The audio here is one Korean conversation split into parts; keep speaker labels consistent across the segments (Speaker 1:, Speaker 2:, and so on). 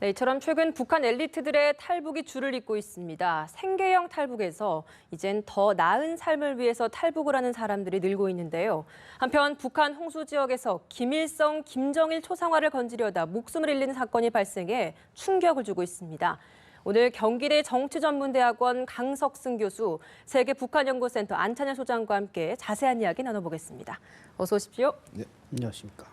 Speaker 1: 네, 이처럼 최근 북한 엘리트들의 탈북이 줄을 잇고 있습니다. 생계형 탈북에서 이젠 더 나은 삶을 위해서 탈북을 하는 사람들이 늘고 있는데요. 한편 북한 홍수 지역에서 김일성, 김정일 초상화를 건지려다 목숨을 잃는 사건이 발생해 충격을 주고 있습니다. 오늘 경기대 정치전문대학원 강석승 교수, 세계북한연구센터 안찬현 소장과 함께 자세한 이야기 나눠보겠습니다. 어서 오십시오.
Speaker 2: 네, 안녕하십니까.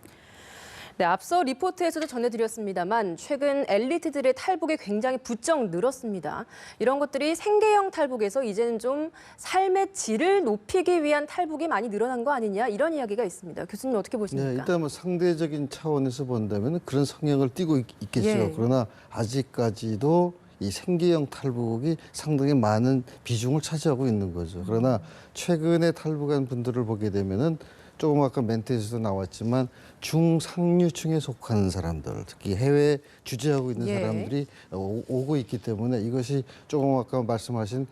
Speaker 1: 네, 앞서 리포트에서도 전해드렸습니다만 최근 엘리트들의 탈북이 굉장히 부쩍 늘었습니다. 이런 것들이 생계형 탈북에서 이제는 좀 삶의 질을 높이기 위한 탈북이 많이 늘어난 거 아니냐 이런 이야기가 있습니다. 교수님 어떻게 보십니까?
Speaker 2: 네, 일단 뭐 상대적인 차원에서 본다면 그런 성향을 띠고 있겠죠.
Speaker 1: 예.
Speaker 2: 그러나 아직까지도 이 생계형 탈북이 상당히 많은 비중을 차지하고 있는 거죠. 그러나 최근에 탈북한 분들을 보게 되면은 조금 아까 멘트에서도 나왔지만 중상류층에 속하는 사람들, 특히 해외에 주재하고 있는
Speaker 1: 예.
Speaker 2: 사람들이 오고 있기 때문에 이것이 조금 아까 말씀하신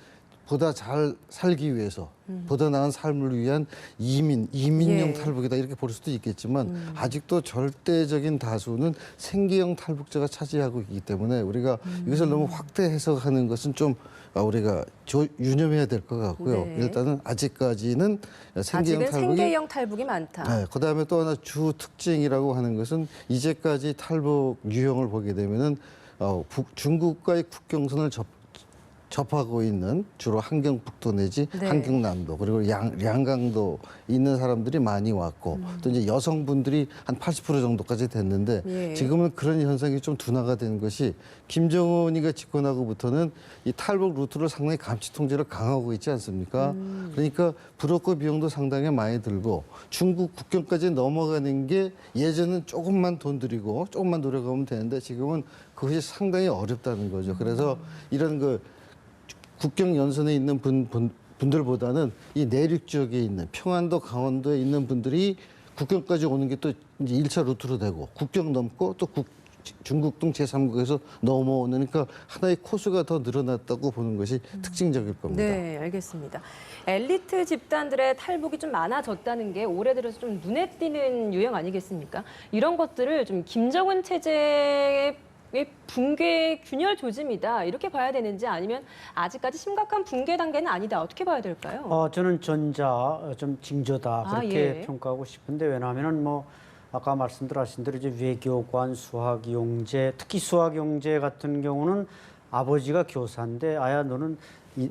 Speaker 2: 보다 잘 살기 위해서, 보다 나은 삶을 위한 이민용
Speaker 1: 예.
Speaker 2: 탈북이다 이렇게 볼 수도 있겠지만 아직도 절대적인 다수는 생계형 탈북자가 차지하고 있기 때문에 우리가 이것을 너무 확대 해석하는 것은 좀 우리가 유념해야 될 것 같고요.
Speaker 1: 네.
Speaker 2: 일단은 아직까지는 생계형
Speaker 1: 아직은
Speaker 2: 탈북이
Speaker 1: 생계형 탈북이 많다.
Speaker 2: 네, 그다음에 또 하나 주 특징이라고 하는 것은 이제까지 탈북 유형을 보게 되면은 중국과의 국경선을 접하고 있는 주로 한경북도 내지
Speaker 1: 네.
Speaker 2: 한경남도 그리고 양강도 있는 사람들이 많이 왔고 또 이제 여성분들이 한 80% 정도까지 됐는데
Speaker 1: 예.
Speaker 2: 지금은 그런 현상이 좀 둔화가 된 것이 김정은이가 집권하고부터는 이 탈북 루트를 상당히 감시 통제를 강화하고 있지 않습니까? 그러니까 브로커 비용도 상당히 많이 들고 중국 국경까지 넘어가는 게 예전은 조금만 돈 들이고 조금만 노력하면 되는데 지금은 그것이 상당히 어렵다는 거죠. 그래서 이런 국경 연선에 있는 분들보다는 이 내륙 지역에 있는 평안도, 강원도에 있는 분들이 국경까지 오는 게 또 이제 1차 루트로 되고 국경 넘고 또 중국 등 제3국에서 넘어오는 그러니까 하나의 코스가 더 늘어났다고 보는 것이 특징적일 겁니다.
Speaker 1: 네, 알겠습니다. 엘리트 집단들의 탈북이 좀 많아졌다는 게 올해 들어서 좀 눈에 띄는 유형 아니겠습니까? 이런 것들을 좀 김정은 체제의 붕괴 균열 조짐이다 이렇게 봐야 되는지 아니면 아직까지 심각한 붕괴 단계는 아니다 어떻게 봐야 될까요?
Speaker 3: 저는 전자 좀 징조다 그렇게
Speaker 1: 예.
Speaker 3: 평가하고 싶은데 왜냐하면은 뭐 아까 말씀드렸신 대로 이제 외교관, 수학용제, 특히 수학용제 같은 경우는 아버지가 교사인데 아야 너는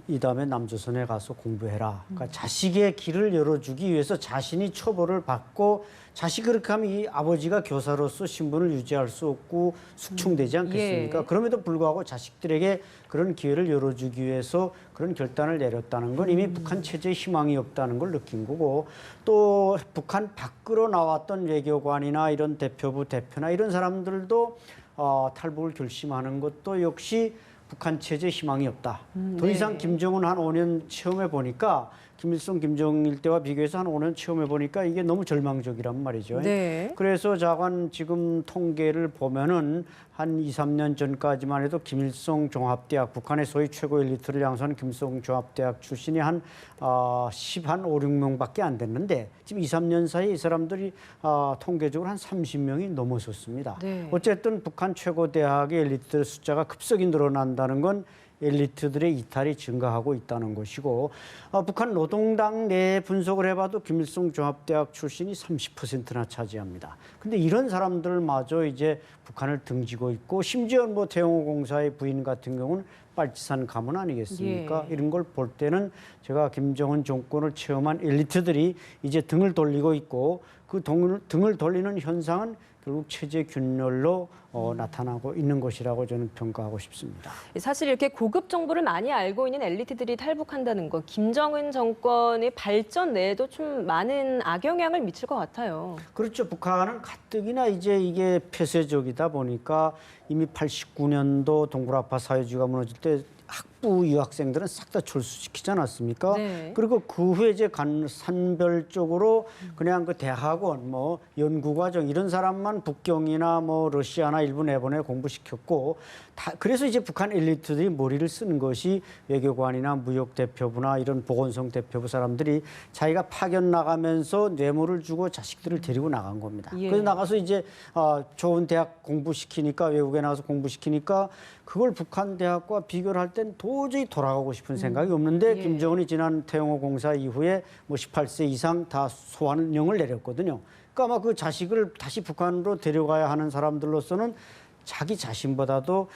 Speaker 3: 이 다음에 남조선에 가서 공부해라. 그러니까 자식의 길을 열어주기 위해서 자신이 처벌을 받고 자식이 그렇게 하면 이 아버지가 교사로서 신분을 유지할 수 없고 숙청되지 않겠습니까?
Speaker 1: 예.
Speaker 3: 그럼에도 불구하고 자식들에게 그런 기회를 열어주기 위해서 그런 결단을 내렸다는 건 이미 북한 체제에 희망이 없다는 걸 느낀 거고 또 북한 밖으로 나왔던 외교관이나 이런 대표부 대표나 이런 사람들도 탈북을 결심하는 것도 역시 북한 체제에 희망이 없다. 더 이상
Speaker 1: 네.
Speaker 3: 김정은 한 5년 체험해 보니까 김일성, 김정일 때와 비교해서 한 5년 체험해 보니까 이게 너무 절망적이란 말이죠.
Speaker 1: 네.
Speaker 3: 그래서 자관 지금 통계를 보면은 한 2, 3년 전까지만 해도 김일성 종합대학 북한의 소위 최고 엘리트를 양성하는 김일성 종합대학 출신이 한 5, 6명밖에 안 됐는데 지금 2, 3년 사이에 이 사람들이 통계적으로 한 30명이 넘어섰습니다.
Speaker 1: 네.
Speaker 3: 어쨌든 북한 최고 대학의 엘리트들 숫자가 급속히 늘어난다는 건 엘리트들의 이탈이 증가하고 있다는 것이고 북한 노동당 내 분석을 해봐도 김일성 종합대학 출신이 30%나 차지합니다. 근데 이런 사람들마저 이제 북한을 등지고 있고 심지어 뭐 태영호 공사의 부인 같은 경우는 빨치산 가문 아니겠습니까?
Speaker 1: 예.
Speaker 3: 이런 걸 볼 때는 제가 김정은 정권을 체험한 엘리트들이 이제 등을 돌리고 있고 그 등을 돌리는 현상은 결국 체제 균열로 나타나고 있는 것이라고 저는 평가하고 싶습니다.
Speaker 1: 사실 이렇게 고급 정보를 많이 알고 있는 엘리트들이 탈북한다는 건 김정은 정권의 발전 내에도 좀 많은 악영향을 미칠 것 같아요.
Speaker 3: 그렇죠. 북한은 가뜩이나 이제 이게 폐쇄적이다 보니까 이미 89년도 동굴 아파 사회주의가 무너질 때 학부 유학생들은 싹 다 철수시키지 않았습니까?
Speaker 1: 네.
Speaker 3: 그리고 그 후에 이제 산별적으로 그냥 그 대학원, 뭐 연구과정 이런 사람만 북경이나 뭐 러시아나 하나 일부 내보내 공부시켰고 그래서 이제 북한 엘리트들이 머리를 쓰는 것이 외교관이나 무역대표부나 이런 보건성 대표부 사람들이 자기가 파견 나가면서 뇌물을 주고 자식들을 데리고 나간 겁니다.
Speaker 1: 예.
Speaker 3: 그래서 나가서 이제 좋은 대학 공부시키니까 외국에 나가서 공부시키니까 그걸 북한 대학과 비교를 할 땐 도저히 돌아가고 싶은 생각이 없는데
Speaker 1: 예.
Speaker 3: 김정은이 지난 태영호 공사 이후에 뭐 18세 이상 다 소환령을 내렸거든요. 그러니까 아마 그 자식을 다시 북한으로 데려가야 하는 사람들로서는 자기 자신보다도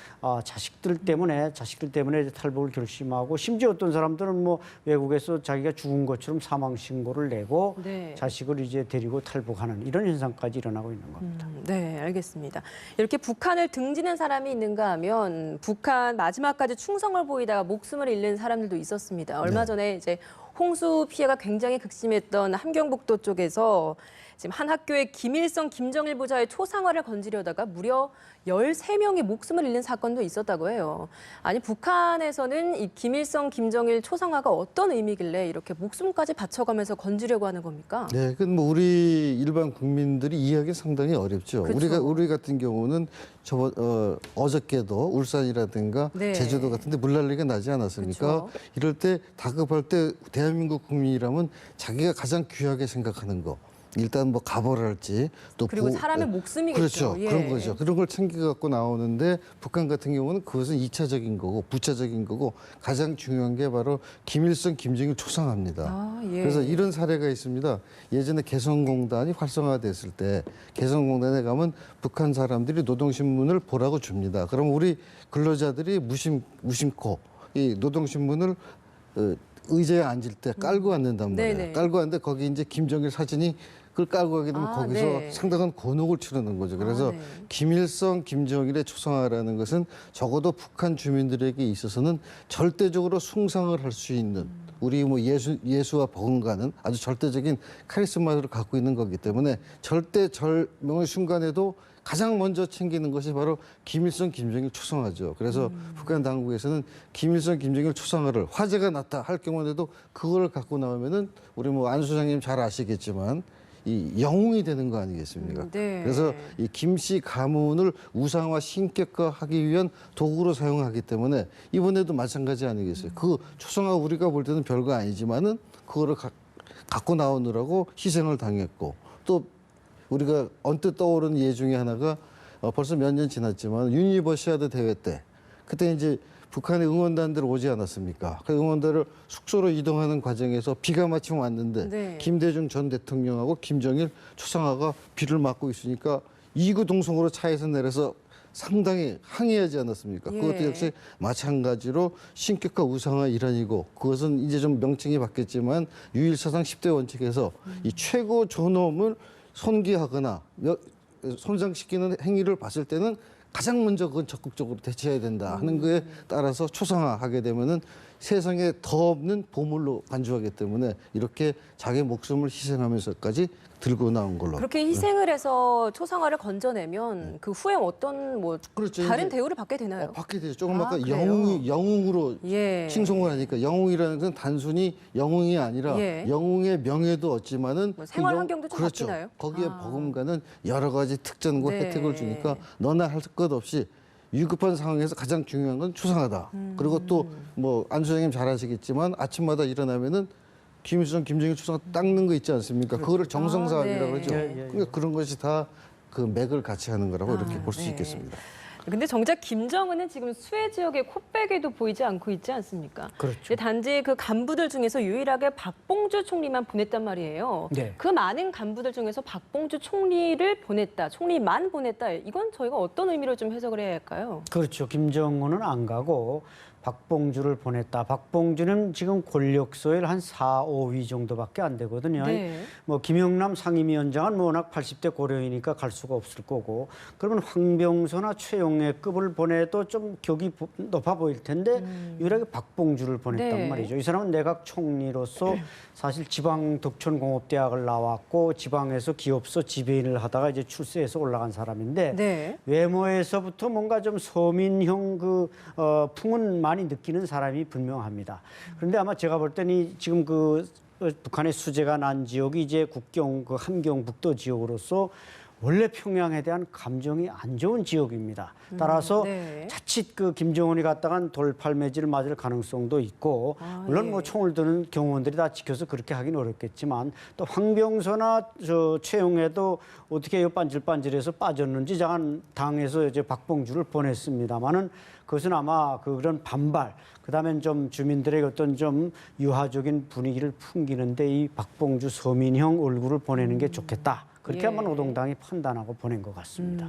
Speaker 3: 자식들 때문에 이제 탈북을 결심하고 심지어 어떤 사람들은 뭐 외국에서 자기가 죽은 것처럼 사망 신고를 내고
Speaker 1: 네.
Speaker 3: 자식을 이제 데리고 탈북하는 이런 현상까지 일어나고 있는 겁니다.
Speaker 1: 네, 알겠습니다. 이렇게 북한을 등지는 사람이 있는가 하면 북한 마지막까지 충성을 보이다가 목숨을 잃는 사람들도 있었습니다. 얼마 전에 이제 홍수 피해가 굉장히 극심했던 함경북도 쪽에서 지금 한 학교의 김일성, 김정일 부자의 초상화를 건지려다가 무려 13명이 목숨을 잃는 사건도 있었다고 해요. 아니, 북한에서는 이 김일성, 김정일 초상화가 어떤 의미길래 이렇게 목숨까지 바쳐가면서 건지려고 하는 겁니까?
Speaker 2: 네, 그건 뭐 우리 일반 국민들이 이해하기 상당히 어렵죠.
Speaker 1: 그쵸.
Speaker 2: 우리 같은 경우는 어저께도 울산이라든가
Speaker 1: 네.
Speaker 2: 제주도 같은데 물난리가 나지 않았습니까?
Speaker 1: 그쵸.
Speaker 2: 이럴 때 다급할 때 대한민국 국민이라면 자기가 가장 귀하게 생각하는 거. 일단 뭐 가보랄지 또
Speaker 1: 그리고 사람의 목숨이겠죠.
Speaker 2: 그렇죠.
Speaker 1: 예.
Speaker 2: 그런 거죠. 그런 걸 챙겨갖고 나오는데 북한 같은 경우는 그것은 이차적인 거고 부차적인 거고 가장 중요한 게 바로 김일성, 김정일 초상화입니다.
Speaker 1: 아, 예.
Speaker 2: 그래서 이런 사례가 있습니다. 예전에 개성공단이 활성화됐을 때 개성공단에 가면 북한 사람들이 노동신문을 보라고 줍니다. 그럼 우리 근로자들이 무심코 이 노동신문을 의자에 앉을 때 깔고 앉는단 말이에요.
Speaker 1: 네네.
Speaker 2: 깔고 앉는데 거기 이제 김정일 사진이 그걸 깔고 가게 되면 거기서
Speaker 1: 네.
Speaker 2: 상당한 곤혹을 치르는 거죠. 그래서
Speaker 1: 네.
Speaker 2: 김일성, 김정일의 초상화라는 것은 적어도 북한 주민들에게 있어서는 절대적으로 숭상을 할 수 있는 우리 뭐 예수와 버금가는 아주 절대적인 카리스마를 갖고 있는 거기 때문에 절대 절명의 순간에도 가장 먼저 챙기는 것이 바로 김일성, 김정일 초상화죠. 그래서 북한 당국에서는 김일성, 김정일 초상화를 화재가 났다 할 경우에도 그걸 갖고 나오면은 우리 뭐 안 소장님 잘 아시겠지만 이 영웅이 되는 거 아니겠습니까?
Speaker 1: 네.
Speaker 2: 그래서 이 김씨 가문을 우상화 신격화하기 위한 도구로 사용하기 때문에 이번에도 마찬가지 아니겠어요? 그 초상화 우리가 볼 때는 별거 아니지만은 그거를 갖고 나오느라고 희생을 당했고 또 우리가 언뜻 떠오르는 예 중에 하나가 벌써 몇 년 지났지만 유니버시아드 대회 때 그때 이제 북한의 응원단들 오지 않았습니까? 그 응원단을 숙소로 이동하는 과정에서 비가 마침 왔는데
Speaker 1: 네.
Speaker 2: 김대중 전 대통령하고 김정일 초상화가 비를 맞고 있으니까 이구동성으로 차에서 내려서 상당히 항의하지 않았습니까?
Speaker 1: 예.
Speaker 2: 그것도 역시 마찬가지로 신격화 우상화 일환이고 그것은 이제 좀 명칭이 바뀌었지만 유일사상 10대 원칙에서 이 최고 존엄을 손기하거나 손상시키는 행위를 봤을 때는 가장 먼저 그건 적극적으로 대처해야 된다 하는 거에 따라서 초상화하게 되면은 세상에 더 없는 보물로 간주하기 때문에 이렇게 자기 목숨을 희생하면서까지 들고 나온 걸로.
Speaker 1: 그렇게 희생을 해서 초상화를 건져내면 그 후에 어떤 뭐
Speaker 2: 그렇죠.
Speaker 1: 다른
Speaker 2: 이제
Speaker 1: 대우를 받게 되나요?
Speaker 2: 받게 되죠. 조금
Speaker 1: 아,
Speaker 2: 아까
Speaker 1: 그래요?
Speaker 2: 영웅으로
Speaker 1: 예.
Speaker 2: 칭송을 하니까 영웅이라는 건 단순히 영웅이 아니라
Speaker 1: 예.
Speaker 2: 영웅의 명예도 얻지만은
Speaker 1: 뭐 생활
Speaker 2: 그
Speaker 1: 환경도 좀
Speaker 2: 그렇죠.
Speaker 1: 바뀌나요?
Speaker 2: 거기에
Speaker 1: 아.
Speaker 2: 버금가는 여러 가지 특전과
Speaker 1: 네.
Speaker 2: 혜택을 주니까 너나 할 것 없이 위급한 상황에서 가장 중요한 건 초상화다. 그리고 또 뭐 안 소장님 잘 아시겠지만 아침마다 일어나면은 김일성, 김정일 초상화 닦는 거 있지 않습니까? 그거를 정성사항이라고
Speaker 1: 아, 네.
Speaker 2: 그러죠.
Speaker 3: 예, 예, 예.
Speaker 2: 그러니까 그런 것이 다 그 맥을 같이 하는 거라고 이렇게 볼 수
Speaker 1: 네.
Speaker 2: 있겠습니다.
Speaker 1: 근데 정작 김정은은 지금 수해 지역의 코백에도 보이지 않고 있지 않습니까?
Speaker 3: 그렇죠.
Speaker 1: 근데 단지 그 간부들 중에서 유일하게 박봉주 총리만 보냈단 말이에요.
Speaker 3: 네.
Speaker 1: 그 많은 간부들 중에서 박봉주 총리를 보냈다, 총리만 보냈다. 이건 저희가 어떤 의미로 좀 해석을 해야 할까요?
Speaker 3: 그렇죠. 김정은은 안 가고 박봉주를 보냈다. 박봉주는 지금 권력소에 한 4, 5위 정도밖에 안 되거든요.
Speaker 1: 네.
Speaker 3: 뭐 김영남 상임위원장은 뭐 워낙 80대 고령이니까 갈 수가 없을 거고 그러면 황병서나 최용해급을 보내도 좀 격이 높아 보일 텐데 유일하게 박봉주를 보냈단
Speaker 1: 네.
Speaker 3: 말이죠. 이 사람은 내각 총리로서 사실 지방 덕천공업대학을 나왔고 지방에서 기업소 지배인을 하다가 이제 출세해서 올라간 사람인데
Speaker 1: 네.
Speaker 3: 외모에서부터 뭔가 좀 서민형 풍은 많이 느끼는 사람이 분명합니다. 그런데 아마 제가 볼 때는 지금 북한의 수재가 난 지역이 이제 국경 함경북도 지역으로서 원래 평양에 대한 감정이 안 좋은 지역입니다. 따라서
Speaker 1: 네.
Speaker 3: 자칫 그 김정은이 갔다간 돌팔매질을 맞을 가능성도 있고 물론
Speaker 1: 예.
Speaker 3: 뭐 총을 드는 경호원들이 다 지켜서 그렇게 하긴 어렵겠지만 또 황병서나 저 최용해도 어떻게 반질반질해서 빠졌는지 잠깐 당에서 이제 박봉주를 보냈습니다마는 그것은 아마 그런 반발 그다음엔 좀 주민들의 어떤 좀 유화적인 분위기를 풍기는데 이 박봉주 서민형 얼굴을 보내는 게 좋겠다. 그렇게
Speaker 1: 예.
Speaker 3: 아마 노동당이 판단하고 보낸 것 같습니다.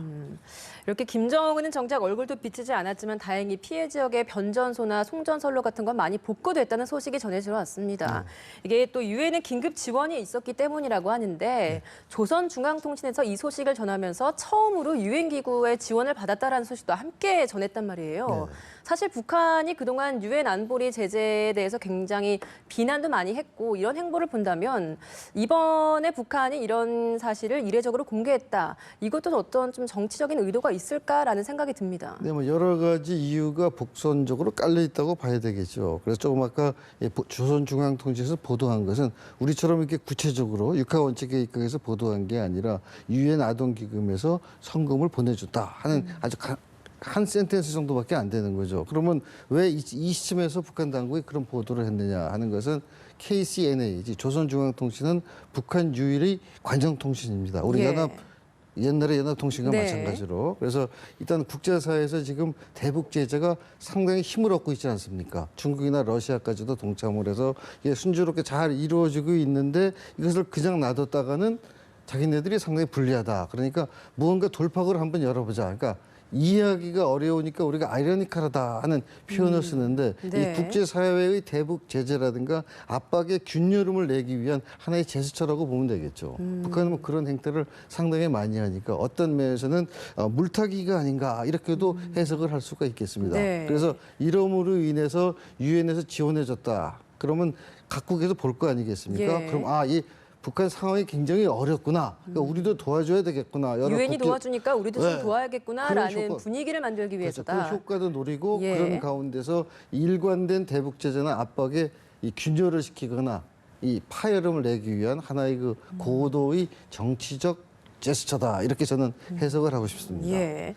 Speaker 1: 이렇게 김정은은 정작 얼굴도 비치지 않았지만 다행히 피해 지역의 변전소나 송전선로 같은 건 많이 복구됐다는 소식이 전해져 왔습니다. 이게 또 유엔의 긴급 지원이 있었기 때문이라고 하는데 조선중앙통신에서 이 소식을 전하면서 처음으로 유엔 기구의 지원을 받았다라는 소식도 함께 전했단 말이에요.
Speaker 2: 네.
Speaker 1: 사실 북한이 그동안 유엔 안보리 제재에 대해서 굉장히 비난도 많이 했고 이런 행보를 본다면 이번에 북한이 이런 사실을 이례적으로 공개했다. 이것도 어떤 좀 정치적인 의도가 있을까라는 생각이 듭니다.
Speaker 2: 네, 뭐 여러 가지 이유가 복선적으로 깔려 있다고 봐야 되겠죠. 그래서 조금 아까 조선중앙통신에서 보도한 것은 우리처럼 이렇게 구체적으로 육하원칙에 입각해서 보도한 게 아니라 유엔 아동기금에서 성금을 보내줬다 하는 아주 한 센텐스 정도밖에 안 되는 거죠. 그러면 왜 이 시점에서 북한 당국이 그런 보도를 했느냐 하는 것은 KCNA, 조선중앙통신은 북한 유일의 관정통신입니다. 우리
Speaker 1: 예.
Speaker 2: 옛날에 연합통신과
Speaker 1: 네.
Speaker 2: 마찬가지로. 그래서 일단 국제사회에서 지금 대북 제재가 상당히 힘을 얻고 있지 않습니까? 중국이나 러시아까지도 동참을 해서 이게 순조롭게 잘 이루어지고 있는데 이것을 그냥 놔뒀다가는 자기네들이 상당히 불리하다. 그러니까 무언가 돌파구를 한번 열어보자. 그러니까 이해하기가 어려우니까 우리가 아이러니컬하다 하는 표현을 쓰는데
Speaker 1: 네.
Speaker 2: 이 국제사회의 대북 제재라든가 압박의 균열음을 내기 위한 하나의 제스처라고 보면 되겠죠. 북한은 뭐 그런 행태를 상당히 많이 하니까 어떤 면에서는 물타기가 아닌가 이렇게도 해석을 할 수가 있겠습니다.
Speaker 1: 네.
Speaker 2: 그래서 이러므로 인해서 유엔에서 지원해줬다. 그러면 각국에서 볼 거 아니겠습니까?
Speaker 1: 예.
Speaker 2: 그럼 이 북한 상황이 굉장히 어렵구나. 그러니까 우리도 도와줘야 되겠구나. 여러
Speaker 1: 유엔이
Speaker 2: 국제-
Speaker 1: 도와주니까 우리도 좀
Speaker 2: 네.
Speaker 1: 도와야겠구나라는
Speaker 2: 그런 효과-
Speaker 1: 분위기를 만들기
Speaker 2: 그렇죠. 그
Speaker 1: 위해서다.
Speaker 2: 효과도 노리고
Speaker 1: 예.
Speaker 2: 그런 가운데서 일관된 대북 제재나 압박에 이 균열을 시키거나 이 파열음을 내기 위한 하나의 그 고도의 정치적 제스처다. 이렇게 저는 해석을 하고 싶습니다.
Speaker 1: 예.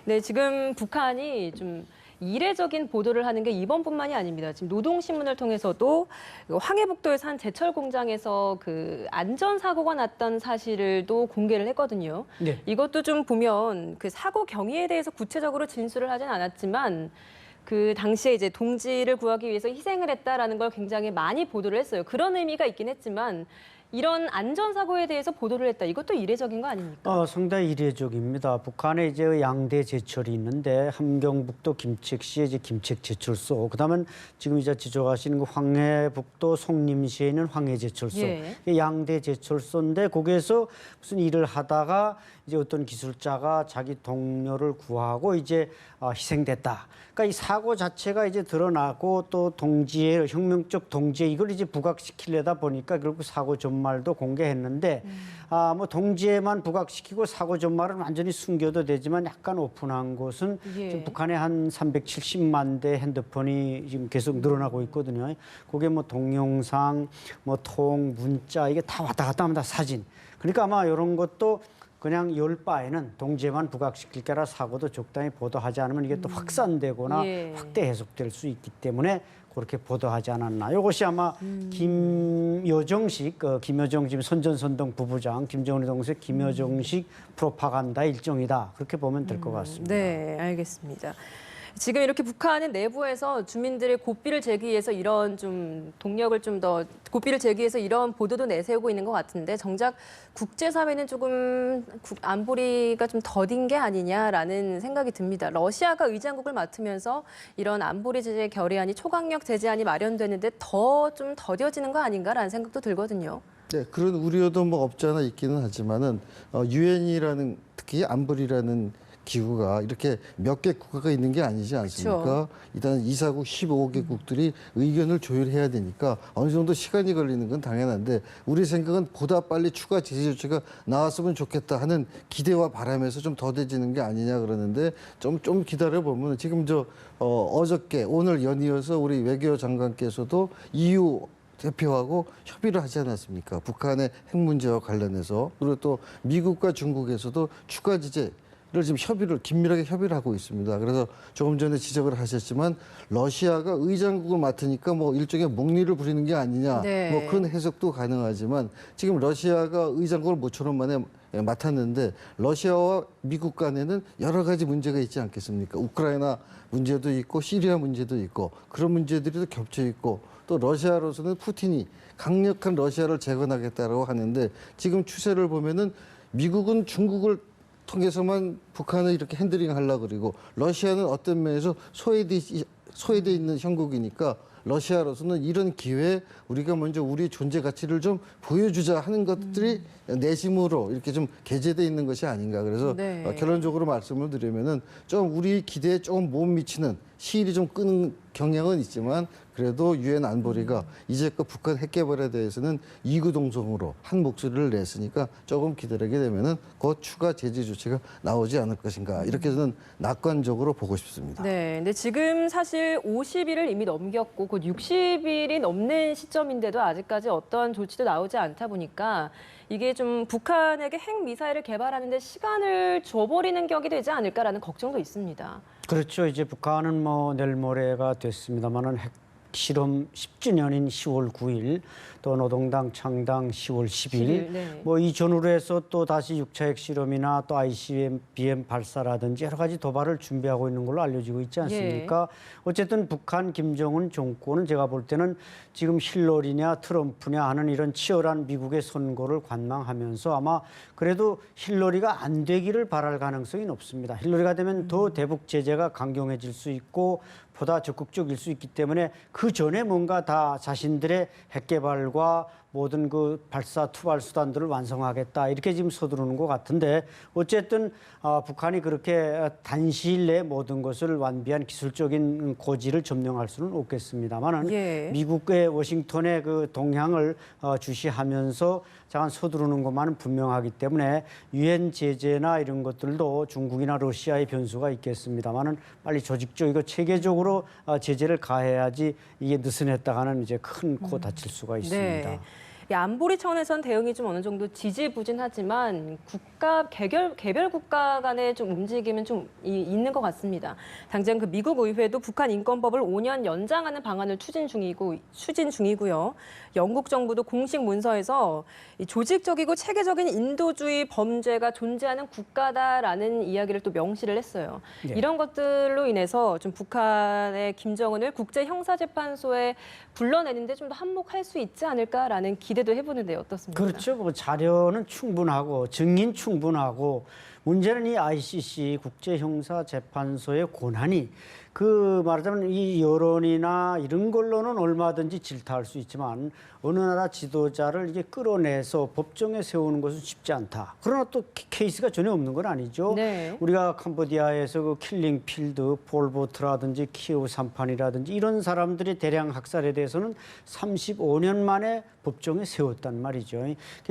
Speaker 1: 네, 지금 북한이 좀 이례적인 보도를 하는 게 이번뿐만이 아닙니다. 지금 노동신문을 통해서도 황해북도에서 한 제철 공장에서 그 안전 사고가 났던 사실을도 공개를 했거든요.
Speaker 3: 네.
Speaker 1: 이것도 좀 보면 그 사고 경위에 대해서 구체적으로 진술을 하진 않았지만 그 당시에 이제 동지를 구하기 위해서 희생을 했다라는 걸 굉장히 많이 보도를 했어요. 그런 의미가 있긴 했지만 이런 안전사고에 대해서 보도를 했다. 이것도 이례적인 거 아닙니까?
Speaker 3: 상당히 이례적입니다. 북한에 이제 양대 제철이 있는데 함경북도 김책시에 이제 김책제철소, 그다음엔 지금 이제 지적하시는 그 황해북도 송림시에 있는 황해제철소,
Speaker 1: 예.
Speaker 3: 이 양대 제철소인데 거기에서 무슨 일을 하다가 이제 어떤 기술자가 자기 동료를 구하고 이제 희생됐다. 그러니까 이 사고 자체가 이제 드러나고 또 동지의 혁명적 동지에 이걸 이제 부각시키려다 보니까 결국 사고 전말도 공개했는데 뭐 동지에만 부각시키고 사고 전말은 완전히 숨겨도 되지만 약간 오픈한 것은
Speaker 1: 예.
Speaker 3: 지금 북한에 한 370만 대 핸드폰이 지금 계속 늘어나고 있거든요. 그게 뭐 동영상, 뭐 통, 문자 이게 다 왔다 갔다 합니다. 사진. 그러니까 아마 이런 것도 그냥 열 바에는 동지에만 부각시킬 게라 사고도 적당히 보도하지 않으면 이게 또 확산되거나
Speaker 1: 예.
Speaker 3: 확대 해석될 수 있기 때문에 그렇게 보도하지 않았나. 이것이 아마 김여정식, 김여정 지금 선전선동 부부장, 김정은의 동생 김여정식 프로파간다 일종이다. 그렇게 보면 될 것 같습니다.
Speaker 1: 네, 알겠습니다. 지금 이렇게 북한은 내부에서 주민들의 고삐를 재기 위해서 이런 좀 동력을 좀 더 고삐를 재기 위해서 이런 보도도 내세우고 있는 것 같은데 정작 국제사회는 조금 안보리가 좀 더딘 게 아니냐라는 생각이 듭니다. 러시아가 의장국을 맡으면서 이런 안보리 제재 결의안이 초강력 제재안이 마련되는데 더 좀 더뎌지는 거 아닌가라는 생각도 들거든요.
Speaker 2: 네, 그런 우려도 뭐 없지 않아 있기는 하지만은 유엔이라는 특히 안보리라는 기구가 이렇게 몇 개 국가가 있는 게 아니지 않습니까?
Speaker 1: 그렇죠.
Speaker 2: 일단 이사국 15개국들이 의견을 조율해야 되니까 어느 정도 시간이 걸리는 건 당연한데 우리 생각은 보다 빨리 추가 제재 조치가 나왔으면 좋겠다 하는 기대와 바람에서 좀 더뎌지는 게 아니냐 그러는데 좀 기다려 보면 지금 어저께 오늘 연이어서 우리 외교 장관께서도 EU 대표하고 협의를 하지 않았습니까? 북한의 핵 문제와 관련해서. 그리고 또 미국과 중국에서도 추가 제재를 지금 긴밀하게 협의를 하고 있습니다. 그래서 조금 전에 지적을 하셨지만 러시아가 의장국을 맡으니까 뭐 일종의 목리를 부리는 게 아니냐,
Speaker 1: 네.
Speaker 2: 뭐 그런 해석도 가능하지만 지금 러시아가 의장국을 모처럼 만에 맡았는데 러시아와 미국 간에는 여러 가지 문제가 있지 않겠습니까? 우크라이나 문제도 있고 시리아 문제도 있고 그런 문제들이 또 겹쳐 있고 또 러시아로서는 푸틴이 강력한 러시아를 재건하겠다라고 하는데 지금 추세를 보면은 미국은 중국을 통해서만 북한을 이렇게 핸들링 하려고 그러고 러시아는 어떤 면에서 소외돼 있는 형국이니까 러시아로서는 이런 기회에 우리가 먼저 우리 존재 가치를 좀 보여주자 하는 것들이 내심으로 이렇게 좀 게재돼 있는 것이 아닌가. 그래서
Speaker 1: 네.
Speaker 2: 결론적으로 말씀을 드리면은 좀 우리 기대에 조금 못 미치는 시일이 좀 끄는 경향은 있지만 그래도 유엔 안보리가 이제껏 북한 핵 개발에 대해서는 이구동성으로 한 목소리를 냈으니까 조금 기다리게 되면은 곧 추가 제재 조치가 나오지 않을 것인가 이렇게 저는 낙관적으로 보고 싶습니다.
Speaker 1: 네, 근데 지금 사실 50일을 이미 넘겼고 곧 60일이 넘는 시점인데도 아직까지 어떤 조치도 나오지 않다 보니까 이게 좀 북한에게 핵 미사일을 개발하는 데 시간을 줘버리는 격이 되지 않을까라는 걱정도 있습니다.
Speaker 3: 그렇죠. 이제 북한은 뭐 내일 모레가 됐습니다만은 핵 실험 10주년인 10월 9일 또 노동당 창당 10월 10일
Speaker 1: 네.
Speaker 3: 뭐 이 전후로 해서 또 다시 6차 핵실험이나 또 ICBM 발사라든지 여러 가지 도발을 준비하고 있는 걸로 알려지고 있지 않습니까? 어쨌든 북한 김정은 정권은 제가 볼 때는 지금 힐러리냐 트럼프냐 하는 이런 치열한 미국의 선거를 관망하면서 아마 그래도 힐러리가 안 되기를 바랄 가능성이 높습니다. 힐러리가 되면 더 대북 제재가 강경해질 수 있고 보다 적극적일 수 있기 때문에 그 전에 뭔가 다 자신들의 핵 개발과 모든 그 발사 투발 수단들을 완성하겠다 이렇게 지금 서두르는 것 같은데 어쨌든 북한이 그렇게 단시일 내에 모든 것을 완비한 기술적인 고지를 점령할 수는 없겠습니다만은
Speaker 1: 예.
Speaker 3: 미국의 워싱턴의 그 동향을 주시하면서 잠깐 서두르는 것만은 분명하기 때문에 유엔 제재나 이런 것들도 중국이나 러시아의 변수가 있겠습니다만은 빨리 조직적이고 체계적으로 제재를 가해야지 이게 느슨했다가는 이제 큰 코 다칠 수가 있습니다.
Speaker 1: 네. 이 안보리 차원에선 대응이 좀 어느 정도 지지부진하지만 개별 국가 간의 좀 움직임은 좀 있는 것 같습니다. 당장 그 미국 의회도 북한 인권법을 5년 연장하는 방안을 추진 중이고요. 영국 정부도 공식 문서에서 이 조직적이고 체계적인 인도주의 범죄가 존재하는 국가다라는 이야기를 또 명시를 했어요.
Speaker 3: 네.
Speaker 1: 이런 것들로 인해서 좀 북한의 김정은을 국제형사재판소에 불러내는데 좀 더 한몫할 수 있지 않을까라는 기대도 해보는데 어떻습니까?
Speaker 3: 그렇죠. 뭐 자료는 충분하고 증인 충분하고 문제는 이 ICC 국제형사재판소의 권한이 그 말하자면 이 여론이나 이런 걸로는 얼마든지 질타할 수 있지만 어느 나라 지도자를 이게 끌어내서 법정에 세우는 것은 쉽지 않다. 그러나 또 케이스가 전혀 없는 건 아니죠.
Speaker 1: 네.
Speaker 3: 우리가 캄보디아에서 그 킬링필드, 폴보트라든지 키우 삼판이라든지 이런 사람들의 대량 학살에 대해서는 35년 만에 법정에 세웠단 말이죠.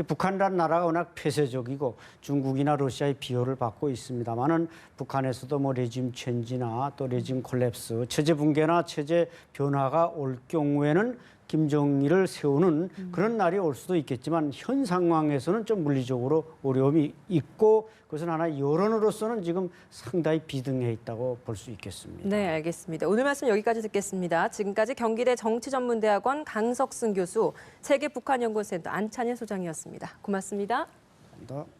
Speaker 3: 북한이라는 나라가 워낙 폐쇄적이고 중국이나 러시아의 비호를 받고 있습니다만은 북한에서도 뭐 레짐 체인지나 또 레짐 콜랩스, 체제 붕괴나 체제 변화가 올 경우에는 김정일을 세우는 그런 날이 올 수도 있겠지만 현 상황에서는 좀 물리적으로 어려움이 있고 그것은 하나 여론으로서는 지금 상당히 비등해 있다고 볼 수 있겠습니다.
Speaker 1: 네, 알겠습니다. 오늘 말씀 여기까지 듣겠습니다. 지금까지 경기대 정치전문대학원 강석승 교수, 세계북한연구센터 안찬일 소장이었습니다. 고맙습니다.
Speaker 3: 감사합니다.